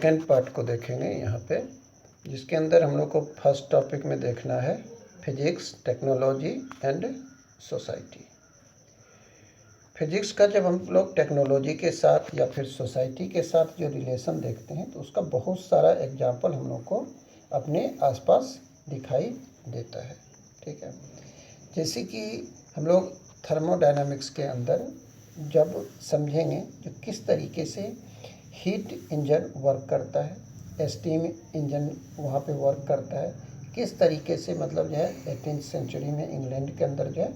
Second part को देखेंगे यहाँ पे, जिसके अंदर हम लोग को फर्स्ट टॉपिक में देखना है physics, technology and society. Physics का जब हम लोग टेक्नोलॉजी के साथ या फिर सोसाइटी के साथ जो रिलेशन देखते हैं तो उसका बहुत सारा एग्जाम्पल हम लोग को अपने आसपास दिखाई देता है। ठीक है, जैसे कि हम लोग थर्मोडायनामिक्स के अंदर जब समझेंगे जो किस तरीके से हीट इंजन वर्क करता है, स्टीम इंजन वहाँ पे वर्क करता है, किस तरीके से मतलब जो है 18th सेंचुरी में इंग्लैंड के अंदर जो है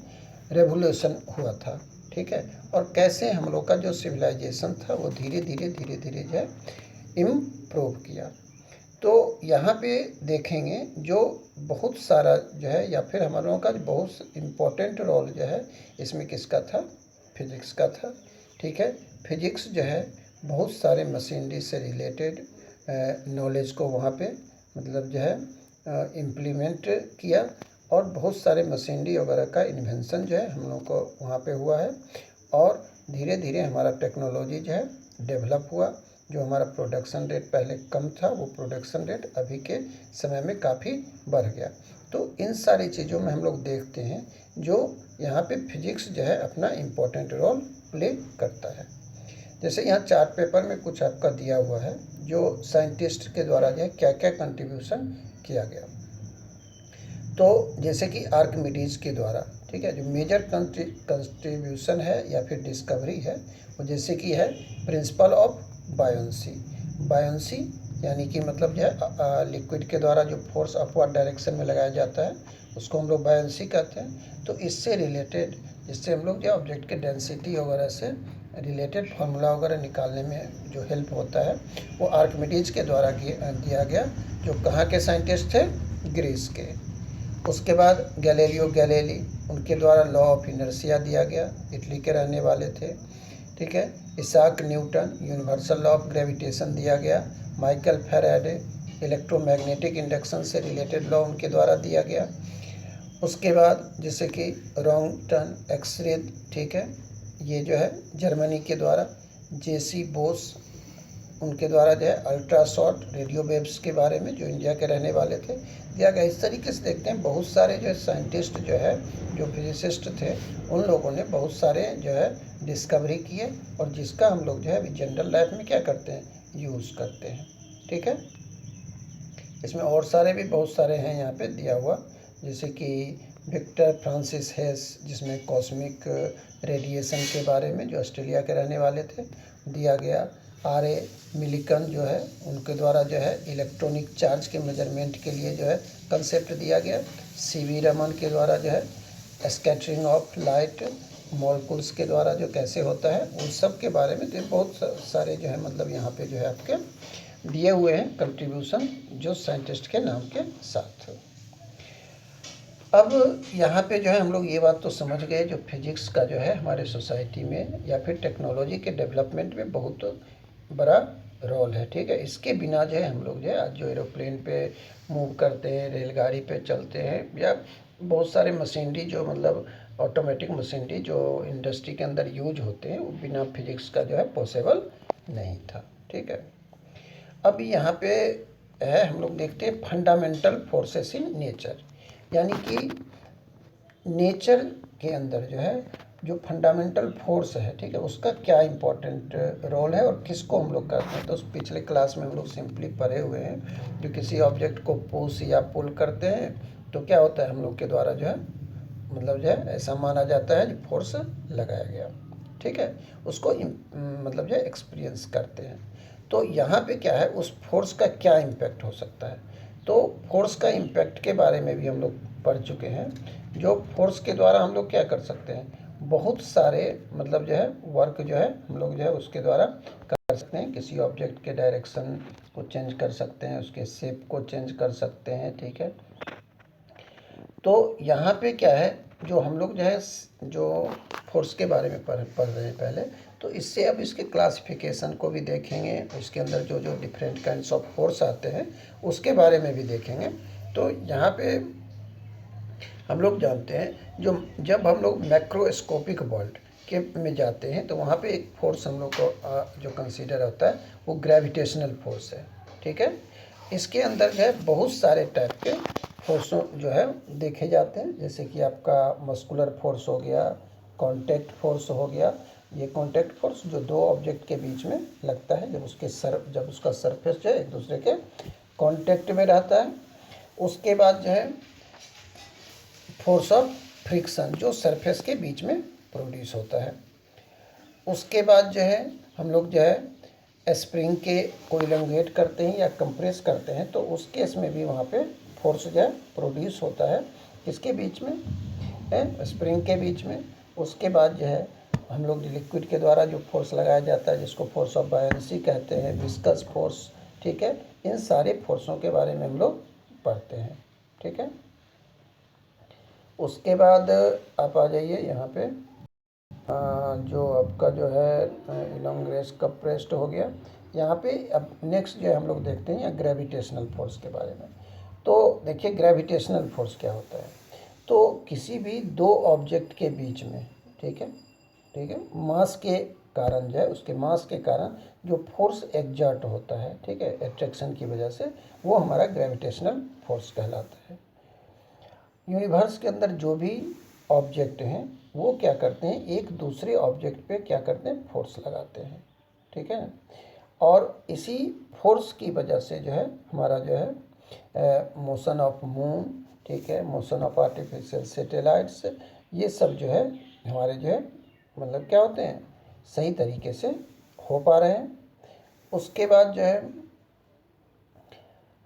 रेवोल्यूशन हुआ था। ठीक है, और कैसे हम लोग का जो सिविलाइजेशन था वो धीरे धीरे जो है इम्प्रूव किया। तो यहाँ पे देखेंगे जो बहुत सारा जो है या फिर हम लोगों का बहुत इम्पोर्टेंट रोल जो है इसमें किसका था, फिजिक्स का था। ठीक है, फिजिक्स जो है बहुत सारे मशीनरी से रिलेटेड नॉलेज को वहाँ पे मतलब जो है इम्प्लीमेंट किया और बहुत सारे मशीनरी वगैरह का इन्वेंशन जो है हम लोग को वहाँ पे हुआ है और धीरे धीरे हमारा टेक्नोलॉजी जो है डेवलप हुआ। जो हमारा प्रोडक्शन रेट पहले कम था वो प्रोडक्शन रेट अभी के समय में काफ़ी बढ़ गया। तो इन सारी चीज़ों में हम लोग देखते हैं जो यहाँ पे फिजिक्स जो है अपना इम्पोर्टेंट रोल प्ले करता है। जैसे यहाँ चार्ट पेपर में कुछ आपका दिया हुआ है जो साइंटिस्ट के द्वारा जो है क्या क्या कंट्रीब्यूशन किया गया। तो जैसे कि आर्किमिडीज के द्वारा, ठीक है, जो मेजर कंट्रीब्यूशन है या फिर डिस्कवरी है वो जैसे कि है प्रिंसिपल ऑफ बायोंसी। बायोंसी यानी कि मतलब जो है लिक्विड के द्वारा जो फोर्स अपवर्ड डायरेक्शन में लगाया जाता है उसको हम लोग बायोंसी कहते हैं। तो इससे रिलेटेड जिससे हम लोग जो ऑब्जेक्ट के डेंसिटी वगैरह से रिलेटेड फार्मूला वगैरह निकालने में जो हेल्प होता है वो आर्किमिडीज के द्वारा दिया गया, जो कहाँ के साइंटिस्ट थे, ग्रीस के। उसके बाद गैलीलियो गैलीली, उनके द्वारा लॉ ऑफ इनर्शिया दिया गया, इटली के रहने वाले थे। ठीक है, Isaac Newton, universal law of gravitation दिया गया। माइकल फैराडे, इलेक्ट्रोमैग्नेटिक इंडक्शन से रिलेटेड लॉ उनके द्वारा दिया गया। उसके बाद जैसे कि रॉन्गटन एक्सरे, ठीक है, ये जो है जर्मनी के द्वारा। जेसी बोस, उनके द्वारा जो है अल्ट्रा शॉर्ट रेडियो वेव्स के बारे में, जो इंडिया के रहने वाले थे, दिया गया। इस तरीके से देखते हैं बहुत सारे जो साइंटिस्ट जो है जो फिजिसिस्ट थे उन लोगों ने बहुत सारे जो है डिस्कवरी किए और जिसका हम लोग जो है अभी जनरल लाइफ में क्या करते हैं, यूज़ करते हैं। ठीक है, इसमें और सारे भी बहुत सारे हैं यहाँ पे दिया हुआ, जैसे कि विक्टर फ्रांसिस हेस, जिसमें कॉस्मिक रेडिएशन के बारे में, जो ऑस्ट्रेलिया के रहने वाले थे, दिया गया। आर.ए. मिलिकन जो है उनके द्वारा जो है इलेक्ट्रॉनिक चार्ज के मेजरमेंट के लिए जो है कंसेप्ट दिया गया। सी.वी. रमन के द्वारा जो है स्कैटरिंग ऑफ लाइट मॉलिक्यूल्स के द्वारा जो कैसे होता है उन सब के बारे में तो बहुत सारे जो है मतलब यहाँ पे जो है आपके दिए हुए हैं कंट्रीब्यूशन जो साइंटिस्ट के नाम के साथ। अब यहाँ पे जो है हम लोग ये बात तो समझ गए जो फिजिक्स का जो है हमारे सोसाइटी में या फिर टेक्नोलॉजी के डेवलपमेंट में बहुत बड़ा रोल है। ठीक है, इसके बिना जो है हम लोग जो है आज जो एरोप्लेन पे मूव करते हैं, रेलगाड़ी पे चलते हैं या बहुत सारे मशीनरी जो मतलब ऑटोमेटिक मशीनरी जो इंडस्ट्री के अंदर यूज होते हैं वो बिना फिजिक्स का जो है पॉसिबल नहीं था। ठीक है, अब यहाँ पे है हम लोग देखते हैं फंडामेंटल फोर्सेस इन नेचर, यानी कि नेचर के अंदर जो है जो फंडामेंटल फोर्स है, ठीक है, उसका क्या इम्पोर्टेंट रोल है और किसको हम लोग करते हैं। तो उस पिछले क्लास में हम लोग सिंपली पढ़े हुए हैं, जो किसी ऑब्जेक्ट को पुश या पुल करते हैं तो क्या होता है हम लोग के द्वारा जो है मतलब जो है ऐसा माना जाता है जो फोर्स लगाया गया। ठीक है, उसको मतलब जो है एक्सपीरियंस करते हैं। तो यहाँ पे क्या है उस फोर्स का क्या इम्पैक्ट हो सकता है, तो फोर्स का इम्पैक्ट के बारे में भी हम लोग पढ़ चुके हैं। जो फोर्स के द्वारा हम लोग क्या कर सकते हैं, बहुत सारे मतलब जो है वर्क जो है हम लोग जो है उसके द्वारा कर सकते हैं। किसी ऑब्जेक्ट के डायरेक्शन को चेंज कर सकते हैं, उसके शेप को चेंज कर सकते हैं। ठीक है, तो यहाँ पे क्या है जो हम लोग जो है जो फोर्स के बारे में पढ़ रहे हैं पहले, तो इससे अब इसके क्लासिफिकेशन को भी देखेंगे, उसके अंदर जो जो डिफरेंट काइंड्स ऑफ फोर्स आते हैं उसके बारे में भी देखेंगे। तो यहाँ पे हम लोग जानते हैं जो जब हम लोग मैक्रोस्कोपिक वर्ल्ड के में जाते हैं तो वहाँ पे एक फोर्स हम लोग को जो कंसीडर होता है वो ग्रेविटेशनल फोर्स है। ठीक है। इसके अंदर जो है बहुत सारे टाइप के फोर्सों जो है देखे जाते हैं, जैसे कि आपका मस्कुलर फोर्स हो गया, कांटेक्ट फोर्स हो गया। ये कांटेक्ट फोर्स जो दो ऑब्जेक्ट के बीच में लगता है, जब उसका सरफेस जो है एक दूसरे के कांटेक्ट में रहता है। उसके बाद जो है फोर्स ऑफ फ्रिक्शन, जो सरफेस के बीच में प्रोड्यूस होता है। उसके बाद जो है हम लोग जो है स्प्रिंग के को इलंगेट करते हैं या कंप्रेस करते हैं, तो उस केस में भी वहाँ पे फोर्स जो है प्रोड्यूस होता है, किसके बीच में है, स्प्रिंग के बीच में। उसके बाद जो है हम लोग लिक्विड के द्वारा जो फोर्स लगाया जाता है, जिसको फोर्स ऑफ बायनेंसी कहते हैं, विस्कस फोर्स, ठीक है। इन सारे फोर्सों के बारे में हम लोग पढ़ते हैं, ठीक है। उसके बाद आप आ जाइए यहाँ पे, जो आपका जो है इलोंग्रेस कंप्रेस्ड हो गया। यहाँ पे अब नेक्स्ट जो है हम लोग देखते हैं ग्रेविटेशनल फोर्स के बारे में। तो देखिए ग्रेविटेशनल फोर्स क्या होता है। तो किसी भी दो ऑब्जेक्ट के बीच में, ठीक है, ठीक है, मास के कारण जो है, उसके मास के कारण जो फोर्स एग्जर्ट होता है, ठीक है, एट्रैक्शन की वजह से, वो हमारा ग्रेविटेशनल फोर्स कहलाता है। यूनिवर्स के अंदर जो भी ऑब्जेक्ट हैं वो क्या करते हैं, एक दूसरे ऑब्जेक्ट पे क्या करते हैं, फोर्स लगाते हैं, ठीक है। और इसी फोर्स की वजह से जो है हमारा जो है मोशन ऑफ मून, ठीक है, मोशन ऑफ आर्टिफिशियल सैटेलाइट्स, ये सब जो है हमारे जो है मतलब क्या होते हैं, सही तरीके से हो पा रहे हैं। उसके बाद जो है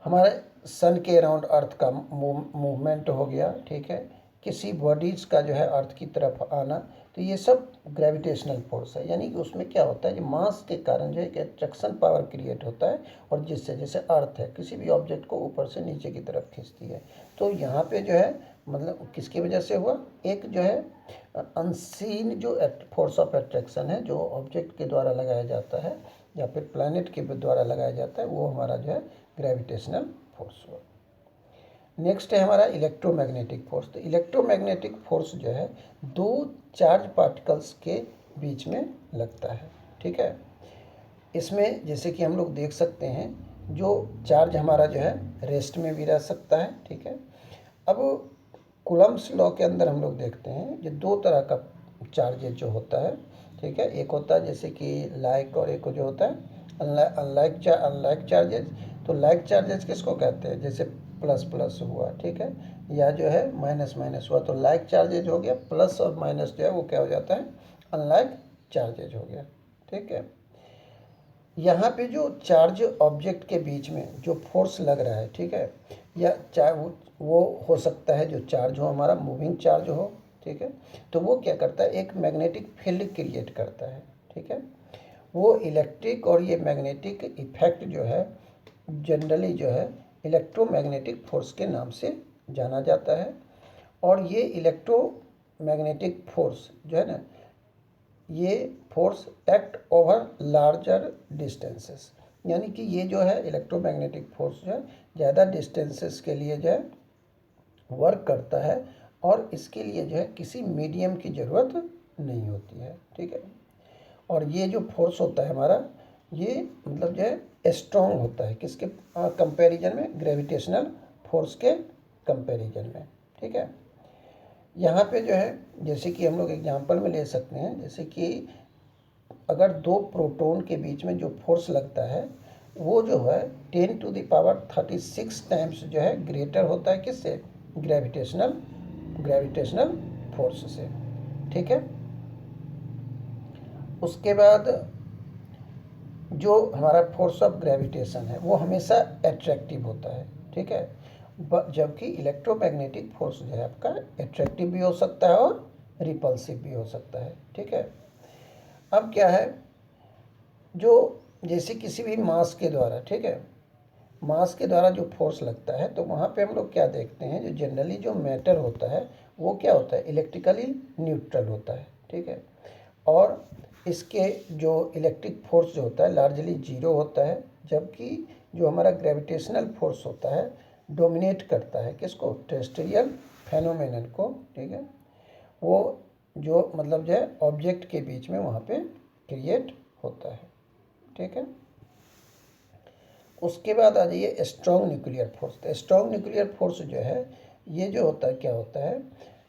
हमारे सन के अराउंड अर्थ का मूवमेंट हो गया, ठीक है, किसी बॉडीज़ का जो है अर्थ की तरफ आना, तो ये सब ग्रेविटेशनल फोर्स है। यानी कि उसमें क्या होता है, जो मास के कारण जो है एक एट्रैक्शन पावर क्रिएट होता है, और जिससे जैसे अर्थ है किसी भी ऑब्जेक्ट को ऊपर से नीचे की तरफ खींचती है। तो यहाँ पे जो है मतलब किसकी वजह से हुआ, एक जो है अनसीन जो फोर्स ऑफ एट्रैक्शन है, जो ऑब्जेक्ट के द्वारा लगाया जाता है या फिर प्लैनेट के द्वारा लगाया जाता है, वो हमारा जो है ग्रेविटेशनल फोर्स हुआ। नेक्स्ट है हमारा इलेक्ट्रोमैग्नेटिक फोर्स। तो इलेक्ट्रोमैग्नेटिक फोर्स जो है दो चार्ज पार्टिकल्स के बीच में लगता है, ठीक है। इसमें जैसे कि हम लोग देख सकते हैं, जो चार्ज हमारा जो है रेस्ट में भी रह सकता है, ठीक है। अब कूलम्ब्स लॉ के अंदर हम लोग देखते हैं जो दो तरह का चार्जेज जो होता है, ठीक है, एक होता है जैसे कि लाइक, और एक जो होता है अनलाइक चार्जेज। तो लाइक चार्जेज किसको कहते हैं, जैसे प्लस प्लस हुआ, ठीक है, या जो है माइनस माइनस हुआ, तो लाइक चार्जेज हो गया। प्लस और माइनस जो है वो क्या हो जाता है, अनलाइक चार्जेज हो गया, ठीक है। यहाँ पे जो चार्ज ऑब्जेक्ट के बीच में जो फोर्स लग रहा है, ठीक है, या चाहे वो हो सकता है जो चार्ज हो हमारा मूविंग चार्ज हो, ठीक है, तो वो क्या करता है, एक मैग्नेटिक फील्ड क्रिएट करता है, ठीक है। वो इलेक्ट्रिक और ये मैग्नेटिक इफेक्ट जो है जनरली जो है इलेक्ट्रोमैग्नेटिक फोर्स के नाम से जाना जाता है। और ये इलेक्ट्रोमैग्नेटिक फोर्स जो है ना, ये force act over larger distances, यानी कि ये जो है इलेक्ट्रोमैग्नेटिक फोर्स जो है ज़्यादा डिस्टेंसेस के लिए जो है वर्क करता है, और इसके लिए जो है किसी मीडियम की ज़रूरत नहीं होती है, ठीक है। और ये जो फोर्स होता है हमारा, ये मतलब जो है स्ट्रॉन्ग होता है किसके कंपैरिजन में, ग्रेविटेशनल फोर्स के कंपैरिजन में, ठीक है। यहाँ पे जो है जैसे कि हम लोग एग्जांपल में ले सकते हैं, जैसे कि अगर दो प्रोटॉन के बीच में जो फोर्स लगता है, वो जो है 10⁻36 टाइम्स जो है ग्रेटर होता है किससे, ग्रेविटेशनल फोर्स से, ठीक है। उसके बाद जो हमारा फोर्स ऑफ ग्रेविटेशन है वो हमेशा एट्रैक्टिव होता है, ठीक है, जबकि इलेक्ट्रोमैग्नेटिक फोर्स जो है आपका एट्रैक्टिव भी हो सकता है और रिपल्सिव भी हो सकता है, ठीक है। अब क्या है, जो जैसे किसी भी मास के द्वारा, ठीक है, मास के द्वारा जो फोर्स लगता है, तो वहाँ पे हम लोग क्या देखते हैं, जो जनरली जो मैटर होता है वो क्या होता है, इलेक्ट्रिकली न्यूट्रल होता है, ठीक है। और इसके जो इलेक्ट्रिक फोर्स जो होता है लार्जली जीरो होता है, जबकि जो हमारा ग्रेविटेशनल फोर्स होता है डोमिनेट करता है किसको, टेरेस्ट्रियल फेनोमेनन को, ठीक है। वो जो मतलब जो है ऑब्जेक्ट के बीच में वहाँ पे क्रिएट होता है, ठीक है। उसके बाद आ जाइए स्ट्रॉन्ग न्यूक्लियर फोर्स। तो स्ट्रॉन्ग न्यूक्लियर फोर्स जो है ये जो होता है क्या होता है,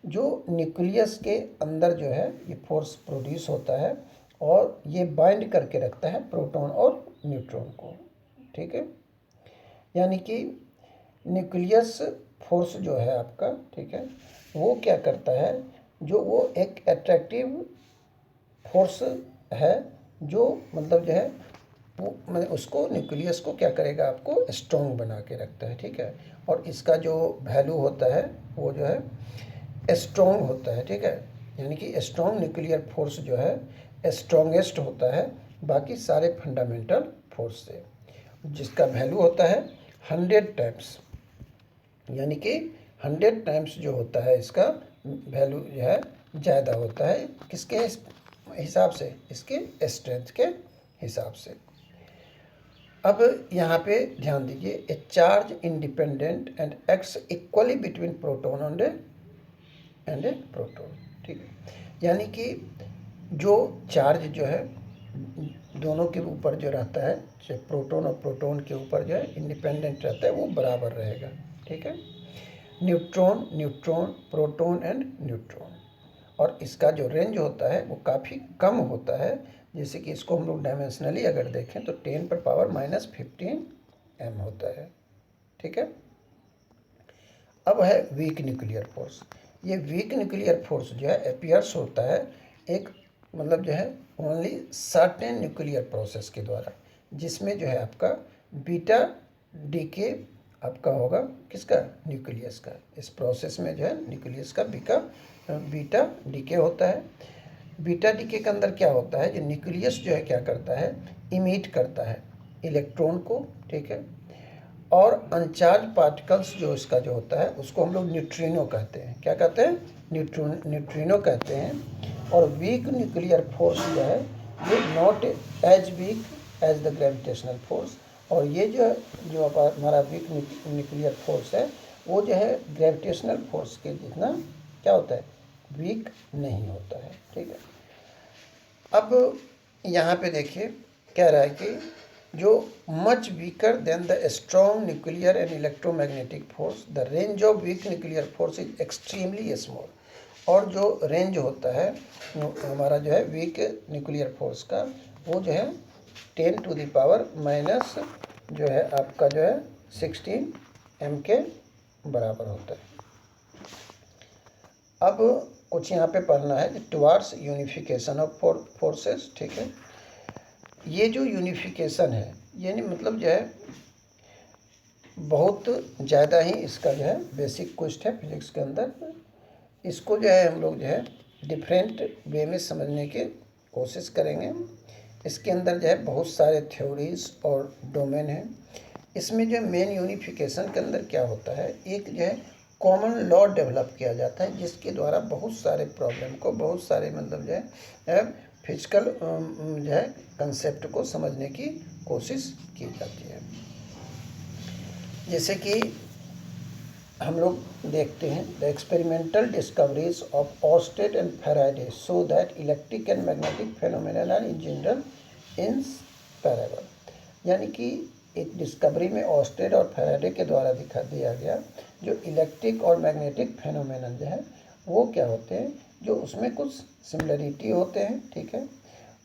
जो न्यूक्लियस के अंदर जो है ये फोर्स प्रोड्यूस होता है और ये बाइंड करके रखता है प्रोटॉन और न्यूट्रॉन को, ठीक है। यानी कि न्यूक्लियस फोर्स जो है आपका, ठीक है, वो क्या करता है, जो वो एक अट्रैक्टिव फोर्स है जो मतलब जो है वो मतलब उसको न्यूक्लियस को क्या करेगा, आपको स्ट्रॉन्ग बना के रखता है, ठीक है। और इसका जो वैल्यू होता है वो जो है स्ट्रॉन्ग होता है, ठीक है। यानी कि स्ट्रॉन्ग न्यूक्लियर फोर्स जो है स्ट्रॉन्गेस्ट होता है बाकी सारे फंडामेंटल फोर्स से, जिसका वैल्यू होता है 100 टाइम्स। यानी कि 100 टाइम्स जो होता है इसका वैल्यू जो है ज़्यादा होता है, किसके हिसाब से, इसके स्ट्रेंथ के हिसाब से। अब यहाँ पे ध्यान दीजिए, ए charge independent and acts equally between proton and A proton, ठीक है। यानी कि जो चार्ज जो है दोनों के ऊपर जो रहता है, चाहे प्रोटॉन और प्रोटॉन के ऊपर जो है इंडिपेंडेंट रहता है, वो बराबर रहेगा, ठीक है। Neutron neutron proton and neutron, और इसका जो रेंज होता है वो काफ़ी कम होता है। जैसे कि इसको हम लोग डायमेंशनली अगर देखें तो 10⁻⁻15 m होता है, ठीक है। अब है वीक न्यूक्लियर फोर्स। ये वीक न्यूक्लियर फोर्स जो है अपीयर्स होता है एक मतलब जो है ओनली सर्टेन न्यूक्लियर प्रोसेस के द्वारा, जिसमें जो है आपका बीटा डीके आपका होगा, किसका, न्यूक्लियस का। इस प्रोसेस में जो है न्यूक्लियस का बीटा डीके होता है। बीटा डीके के अंदर क्या होता है, जो न्यूक्लियस जो है क्या करता है, इमिट करता है इलेक्ट्रॉन को, ठीक है। और अनचार्ज पार्टिकल्स जो इसका जो होता है उसको हम लोग न्यूट्रिनो कहते हैं। क्या कहते हैं, न्यूट्रिनो कहते हैं। और वीक न्यूक्लियर फोर्स जो है ये not as weak as the gravitational force. और ये जो हमारा वीक न्यूक्लियर फोर्स है वो जो है ग्रेविटेशनल फोर्स के जितना क्या होता है, वीक नहीं होता है, ठीक है। अब यहाँ पे देखिए कह रहा है कि जो much weaker then the strong nuclear and electromagnetic force, the range of weak nuclear force is extremely small. और जो रेंज होता है हमारा जो है वीक न्यूक्लियर फोर्स का, वो जो है 10⁻⁻ जो है आपका जो है 16 m के बराबर होता है। अब कुछ यहाँ पे पढ़ना है, टुवार्ड्स यूनिफिकेशन ऑफ फोर्सेस, ठीक है। ये जो यूनिफिकेशन है यानी मतलब जो है बहुत ज़्यादा ही इसका जो है बेसिक क्वेश्चन है फिजिक्स के अंदर। इसको जो है हम लोग जो है डिफरेंट वे में समझने की कोशिश करेंगे। इसके अंदर जो है बहुत सारे थ्योरीज और डोमेन हैं। इसमें जो मेन यूनिफिकेशन के अंदर क्या होता है, एक जो है कॉमन लॉ डेवलप किया जाता है जिसके द्वारा बहुत सारे प्रॉब्लम को, बहुत सारे मतलब जो है फिजिकल जो है कंसेप्ट को समझने की कोशिश की जाती है। जैसे कि हम लोग देखते हैं, the experimental discoveries of Oersted and Faraday so that electric and magnetic phenomena are in general inseparable. यानी कि एक डिस्कवरी में ऑर्स्टेड और फैराडे के द्वारा दिखा दिया गया जो इलेक्ट्रिक और मैग्नेटिक फेनोमेनन जो है वो क्या होते हैं, जो उसमें कुछ सिमिलरिटी होते हैं, ठीक है।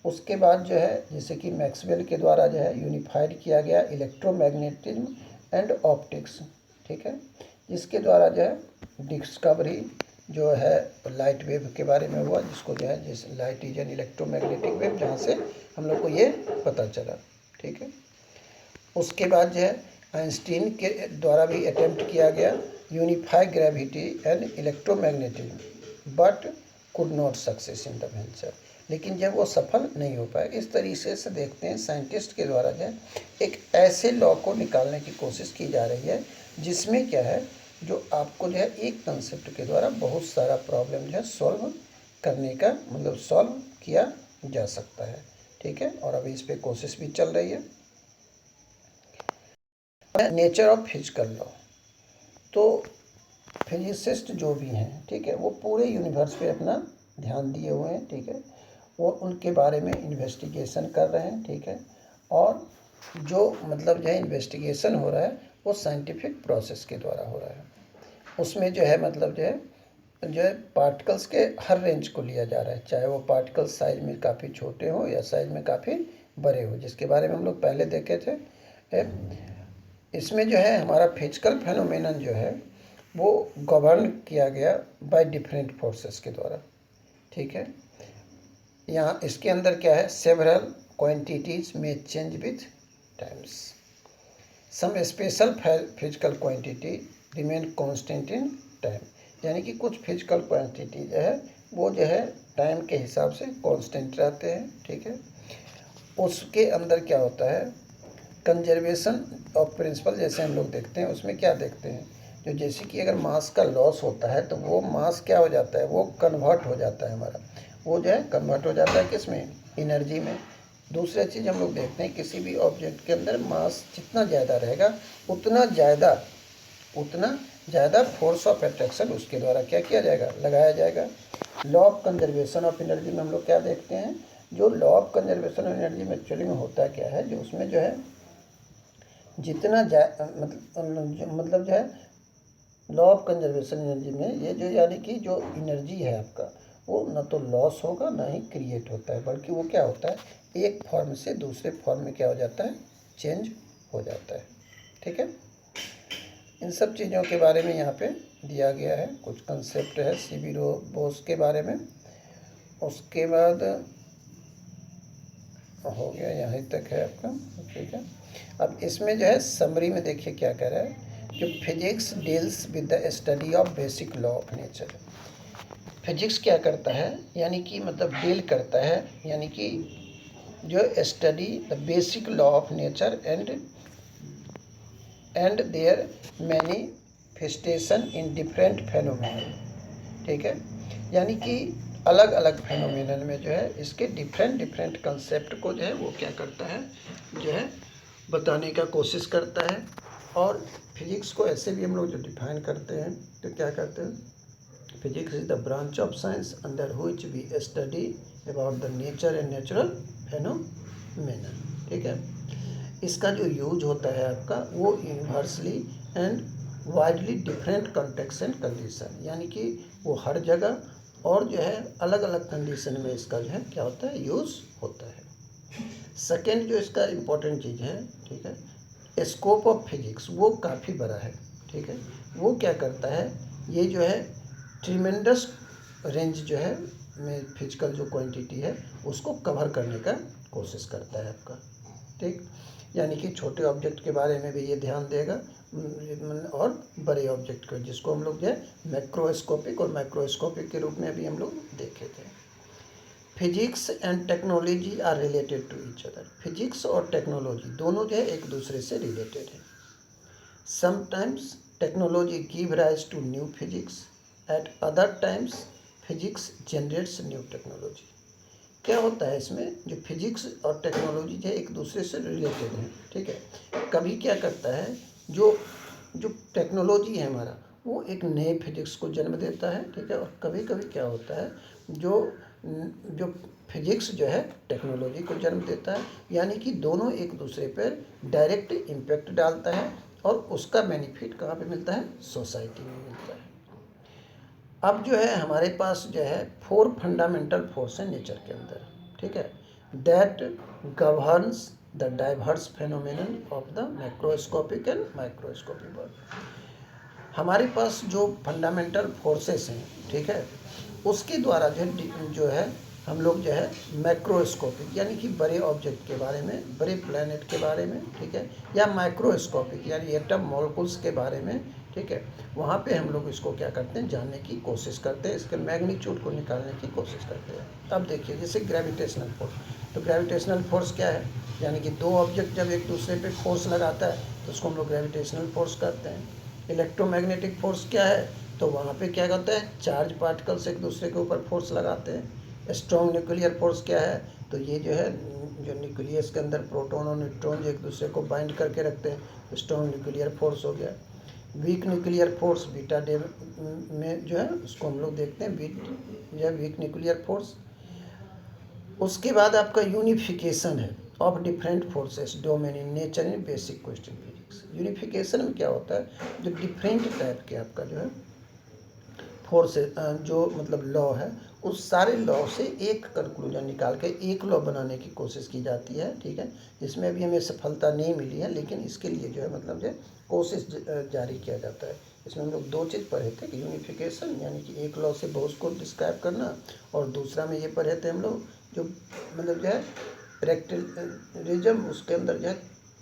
उसके बाद जो है जैसे कि मैक्सवेल के द्वारा जो है यूनिफाइड किया गया इलेक्ट्रोमैग्नेटिज्म एंड ऑप्टिक्स, ठीक है, जिसके द्वारा जो है डिस्कवरी जो है लाइट वेव के बारे में हुआ, जिसको जो है जिस light is an electromagnetic wave, जहाँ से हम लोग को ये पता चला, ठीक है। उसके बाद जो है आइंस्टीन के द्वारा भी अटेम्प्ट किया गया unify gravity and electromagnetism but could not success in the venture. लेकिन जब वो सफल नहीं हो पाया, इस तरीके से देखते हैं साइंटिस्ट के द्वारा जो है एक ऐसे लॉ को निकालने की कोशिश की जा रही है जिसमें क्या है, जो आपको जो है एक कंसेप्ट के द्वारा बहुत सारा प्रॉब्लम जो है सॉल्व करने का मतलब सॉल्व किया जा सकता है, ठीक है। और अभी इस पर कोशिश भी चल रही है। नेचर ऑफ फिजिकल लॉ, तो फिजिसिस्ट जो भी हैं, ठीक है, वो पूरे यूनिवर्स पे अपना ध्यान दिए हुए हैं, ठीक है, वो उनके बारे में इन्वेस्टिगेशन कर रहे हैं, ठीक है। और जो मतलब जो है इन्वेस्टिगेशन हो रहा है वो साइंटिफिक प्रोसेस के द्वारा हो रहा है। उसमें जो है मतलब जो है पार्टिकल्स के हर रेंज को लिया जा रहा है, चाहे वो पार्टिकल्स साइज में काफ़ी छोटे हों या साइज में काफ़ी बड़े हो, जिसके बारे में हम लोग पहले देखे थे। इसमें जो है हमारा फिजिकल फेनोमेनन जो है वो गवर्न किया गया बाय डिफरेंट फोर्सेस के द्वारा, ठीक है। यहाँ इसके अंदर क्या है, सेवरल क्वांटिटीज में change with times, some special physical quantity remain constant in time, यानी कि कुछ फिजिकल क्वांटिटी जो है वो जो है टाइम के हिसाब से कांस्टेंट रहते हैं, ठीक है। उसके अंदर क्या होता है, कंजर्वेशन ऑफ प्रिंसिपल जैसे हम लोग देखते हैं, उसमें क्या देखते हैं, जो जैसे कि अगर मास का लॉस होता है तो वो मास क्या हो जाता है, वो कन्वर्ट हो जाता है हमारा, वो जो है कन्वर्ट हो जाता है किस में, एनर्जी में। दूसरी चीज़ हम लोग देखते हैं किसी भी ऑब्जेक्ट के अंदर मास जितना ज़्यादा रहेगा उतना ज़्यादा फोर्स ऑफ अट्रैक्शन उसके द्वारा क्या किया जाएगा, लगाया जाएगा। Law of conservation of energy में हम लोग क्या देखते हैं, जो law of conservation of energy में एक्चुअली में होता क्या है, जो उसमें जो है जितना मतलब जो है लॉ ऑफ कंजर्वेशन एनर्जी में ये जो यानी कि जो एनर्जी है आपका वो न तो लॉस होगा ना ही क्रिएट होता है, बल्कि वो क्या होता है, एक फॉर्म से दूसरे फॉर्म में क्या हो जाता है, चेंज हो जाता है, ठीक है। इन सब चीज़ों के बारे में यहाँ पे दिया गया है, कुछ कंसेप्ट है सीबी बोस के बारे में। उसके बाद हो गया, यहाँ तक है आपका, ठीक है। अब इसमें जो है समरी में देखिए क्या कह रहा है, जो physics deals with the study of basic law of nature. Physics क्या करता है, यानी कि मतलब डील करता है, यानी कि जो study the basic law of nature and their manifestation in different phenomenon, ठीक है। यानी कि अलग अलग फेनोमेनन में जो है इसके डिफरेंट कंसेप्ट को जो है वो क्या करता है, जो है बताने का कोशिश करता है। और फिजिक्स को ऐसे भी हम लोग जो डिफाइन करते हैं तो क्या करते हैं, physics is the branch of science under which we study about the nature and natural phenomenon, ठीक है। इसका जो यूज होता है आपका वो universally and widely different context and condition, यानी कि वो हर जगह और जो है अलग अलग कंडीशन में इसका जो है क्या होता है, यूज़ होता है। सेकेंड जो इसका इम्पोर्टेंट चीज़ है, ठीक है, स्कोप ऑफ फिजिक्स वो काफ़ी बड़ा है, ठीक है। वो क्या करता है, ये जो है ट्रिमेंडस रेंज जो है में फिजिकल जो क्वांटिटी है उसको कवर करने का कोशिश करता है आपका, ठीक। यानी कि छोटे ऑब्जेक्ट के बारे में भी ये ध्यान देगा और बड़े ऑब्जेक्ट को, जिसको हम लोग जो है मैक्रोस्कोपिक और माइक्रोस्कोपिक के रूप में भी हम लोग देखे थे। Physics and technology are related to each other, physics और टेक्नोलॉजी दोनों जो है एक दूसरे से रिलेटेड है। Sometimes technology give rise to new physics, at other times physics generates new technology. क्या होता है इसमें, जो फिजिक्स और टेक्नोलॉजी जो है एक दूसरे से रिलेटेड है, ठीक है। कभी क्या करता है, जो जो टेक्नोलॉजी है हमारा वो एक नए फिजिक्स को जन्म देता है, ठीक है। और कभी कभी क्या होता है, जो फिजिक्स जो है टेक्नोलॉजी को जन्म देता है, यानी कि दोनों एक दूसरे पर डायरेक्ट इम्पैक्ट डालता है और उसका बेनिफिट कहाँ पे मिलता है, सोसाइटी में मिलता है। अब जो है हमारे पास जो है 4 फंडामेंटल फोर्स हैं नेचर के अंदर, ठीक है, that governs the diverse phenomenon of the macroscopic and microscopic world. हमारे पास जो फंडामेंटल फोर्सेस हैं, ठीक है, उसके द्वारा जो है हम लोग जो है मैक्रोस्कोपिक यानी कि बड़े ऑब्जेक्ट के बारे में, बड़े प्लैनेट के बारे में, ठीक है, या माइक्रोस्कोपिक यानी एटम मॉलिक्यूल्स के बारे में, ठीक है, वहाँ पे हम लोग इसको क्या करते हैं, जानने की कोशिश करते हैं, इसके मैग्नीट्यूड को निकालने की कोशिश करते हैं। अब देखिए जैसे ग्रेविटेशनल फोर्स, तो ग्रेविटेशनल फोर्स क्या है, यानी कि दो ऑब्जेक्ट जब एक दूसरे पे फोर्स लगाता है तो उसको हम लोग ग्रेविटेशनल फोर्स करते हैं। इलेक्ट्रोमैग्नेटिक फोर्स क्या है, तो वहाँ पे क्या करते हैं, चार्ज पार्टिकल्स एक दूसरे के ऊपर फोर्स लगाते हैं। स्ट्रॉन्ग न्यूक्लियर फोर्स क्या है, तो ये जो है जो न्यूक्लियस के अंदर प्रोटॉन और न्यूट्रॉन जो एक दूसरे को बाइंड करके रखते हैं, तो स्ट्रॉन्ग न्यूक्लियर फोर्स हो गया। Weak nuclear force beta day में जो है उसको हम लोग देखते हैं वीक न्यूक्लियर फोर्स। उसके बाद आपका यूनिफिकेशन है, of different forces domain in nature in basic question physics. Unification में क्या होता है, जो डिफरेंट टाइप के आपका जो है फोर्स जो मतलब लॉ है, उस सारे लॉ से एक कंक्लूजन निकाल के एक लॉ बनाने की कोशिश की जाती है। ठीक है, इसमें अभी हमें सफलता नहीं मिली है, लेकिन इसके लिए जो है मतलब जो कोशिश जारी किया जाता है। इसमें हम लोग दो चीज़ पढ़े थे कि यूनिफिकेशन यानी कि एक लॉ से बहुत को डिस्क्राइब करना, और दूसरा में ये पढ़े थे हम लोग जो मतलब जो है प्रैक्टिकलिज्म, उसके अंदर जो है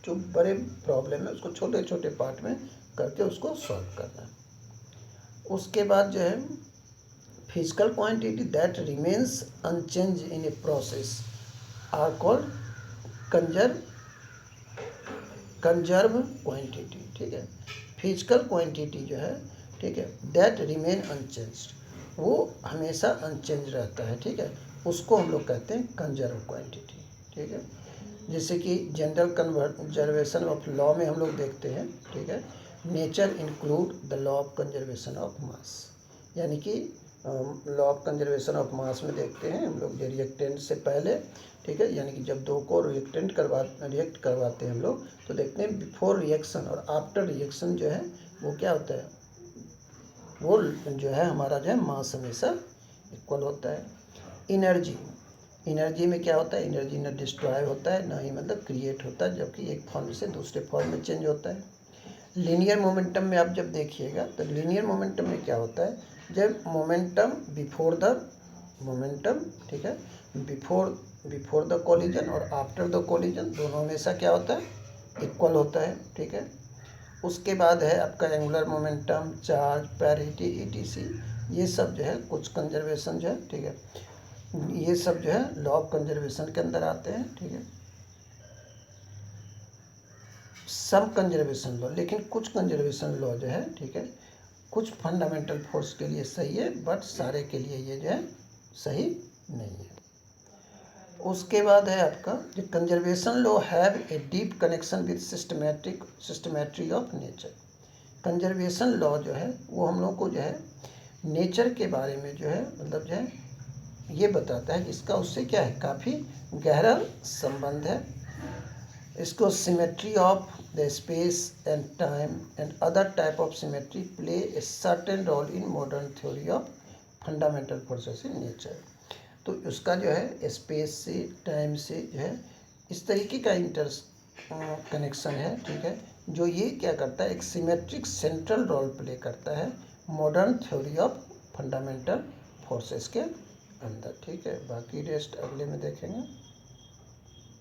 जो बड़े प्रॉब्लम है उसको छोटे छोटे पार्ट में करके उसको सॉल्व करना। उसके बाद जो है physical quantity that remains unchange in a process are called conserve quantity. ठीक है, फिजिकल क्वांटिटी जो है, ठीक है, दैट रिमेन अनचेंज, वो हमेशा अनचेंज रहता है। ठीक है, उसको हम लोग कहते हैं कंजर्व क्वांटिटी। ठीक है, जैसे कि जनरल कंजर्वेशन ऑफ लॉ में हम लोग देखते हैं। ठीक है, nature include the law of conservation of mass, यानी कि law of conservation of mass में देखते हैं हम लोग रिएक्टेंट से पहले। ठीक है, यानी कि जब दो को रिएक्ट करवाते हैं हम लोग, तो देखते हैं बिफोर रिएक्शन और आफ्टर रिएक्शन जो है वो क्या होता है, वो जो है हमारा जो है मास हमेशा इक्वल होता है। एनर्जी में क्या होता है, एनर्जी ना डिस्ट्रॉय होता है ना ही मतलब क्रिएट होता है, जबकि एक फॉर्म से दूसरे फॉर्म में चेंज होता है। लीनियर मोमेंटम में आप जब देखिएगा तो लीनियर मोमेंटम में क्या होता है, जब मोमेंटम बिफोर द मोमेंटम, ठीक है, बिफोर द कोलिजन और आफ्टर द कोलिजन दोनों हमेशा क्या होता है, इक्वल होता है। ठीक है, उसके बाद है आपका angular momentum, charge, parity, etc, ये सब जो है कुछ कंजर्वेशन जो है, ठीक है, ये सब जो है लॉ ऑफ कंजर्वेशन के अंदर आते हैं। ठीक है, सम कंजर्वेशन लॉ, लेकिन कुछ कंजर्वेशन लॉ जो है, ठीक है, कुछ फंडामेंटल फोर्स के लिए सही है, बट सारे के लिए ये जो है सही नहीं है। उसके बाद है आपका जो conservation law have a deep connection with symmetry of nature. Conservation law जो है वो हम लोग को जो है नेचर के बारे में जो है मतलब जो है ये बताता है, जिसका उससे क्या है काफ़ी गहरा संबंध है। इसको symmetry of the space and time and other type of symmetry play a certain role in modern theory of fundamental forces in nature. तो उसका जो है स्पेस से टाइम से जो है इस तरीके का कनेक्शन है। ठीक है, जो ये क्या करता है, एक सिमेट्रिक सेंट्रल रोल प्ले करता है modern theory of fundamental forces के अंदर। ठीक है, बाकी रेस्ट अगले में देखेंगे।